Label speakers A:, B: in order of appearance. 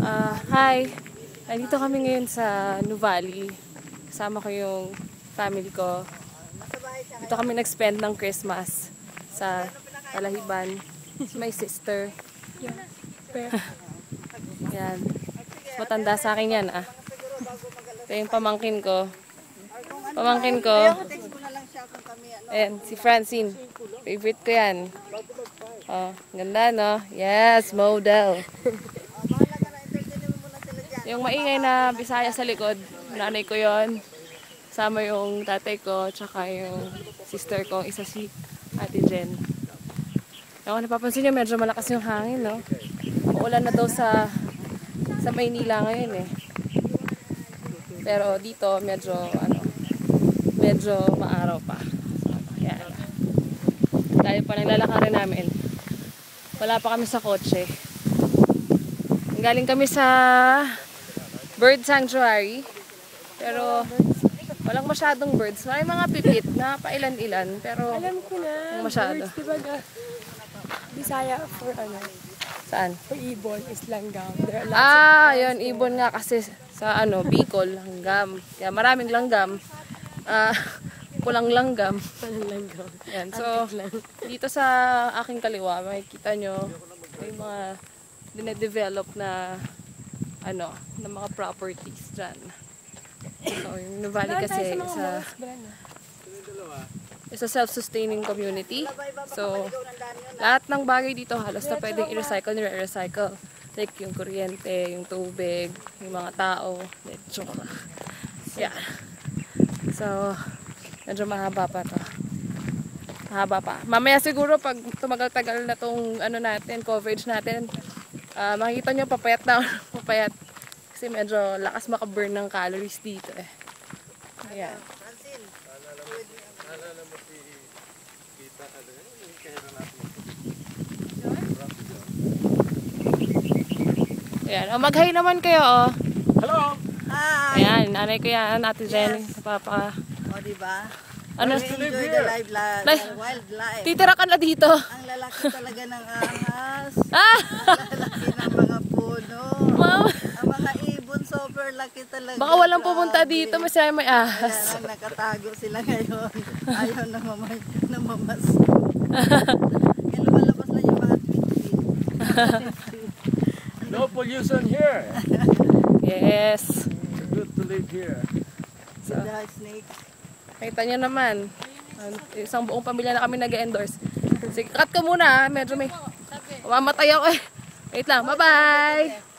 A: Hi! Nandito kami ngayon sa Nuvali. Kasama ko yung family ko. Dito kami nag-spend ng Christmas sa Talahiban. My sister. Yan. Matanda sa akin yan, ah. Ito yung pamangkin ko. Pamangkin ko. Ayan, si Francine. Favorite ko yan. Oh, ganda, no? Yes, model. Yung maingay na Bisaya sa likod, nanay ko yon. Sama yung tatay ko, tsaka yung sister ko, isa si Ate Jen. Ako, napapansin nyo, medyo malakas yung hangin, no? Maulan na daw sa Maynila ngayon, eh. Pero dito, medyo maaraw pa. So, yan. Tayo pa nang lalakarin namin. Wala pa kami sa kotse. Galing kami sa bird sanctuary. Pero walang masyadong birds. May mga pipit na pailan-ilan. Pero
B: alam ko na.
A: masyado.
B: Birds, diba Bisaya for ano?
A: Saan?
B: For ibon is langgam.
A: Yun. Ibon nga kasi sa Bicol, langgam. Kaya maraming langgam. Pulang langgam. Yan. So, dito sa aking kaliwa, makikita nyo may mga dinedevelop na na mga properties dyan. So, yung Nuvali kasi is a self-sustaining community. So, lahat ng bagay dito halos na pwedeng i-recycle, nire-recycle. Like yung kuryente, yung tubig, yung mga tao. Yeah. So, medyo mahaba pa to. Mahaba pa. Mamaya siguro pag tumagal-tagal na tong natin, coverage natin, makikita nyo papayat na papayat. Kasi medyo lakas makaburn ng calories dito eh. Ayan. Ayan. Mag-hi naman kayo, oh.
C: Hello!
A: Hi! Ayan, nanay ko yan, Ate Jenny, papa.
D: O, diba?
A: Enjoy
D: the wild life.
A: Titira ka na dito.
D: Ang lalaki talaga ng ahas.
A: Ah!
D: Ang lalaki ng mga puno.
A: Wow.
D: Ang mga ibon, super laki talaga.
A: Baka walang pupunta dito, masaya may ahas.
D: Ayan, nakatago sila ngayon. Ayaw na mamas. Kaya lumalabas lang yung mga tweet.
C: No pollution here.
A: Yes.
C: Good to live here.
D: So, the snake.
A: Kita nyo naman. Isang buong pamilya na kami nag-endorse. Sige, cut ko muna. Medyo may mamatay ako eh. Wait lang. Bye-bye!